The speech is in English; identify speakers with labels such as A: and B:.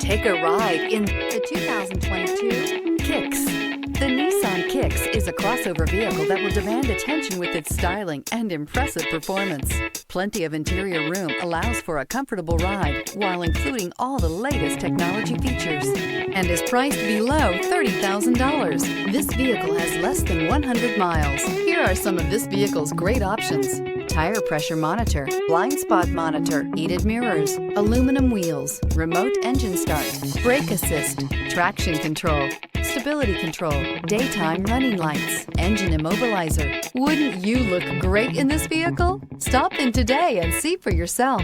A: Take a ride in the 2022 Kicks. The Nissan Kicks is a crossover vehicle that will demand attention with its styling and impressive performance. Plenty of interior room allows for a comfortable ride while including all the latest technology features and is priced below $30,000. This vehicle has less than 100 miles. Here are some of this vehicle's great options: tire pressure monitor, blind spot monitor, heated mirrors, aluminum wheels, remote engine start, brake assist, traction control, stability control, daytime running lights, engine immobilizer. Wouldn't you look great in this vehicle? Stop in today and see for yourself.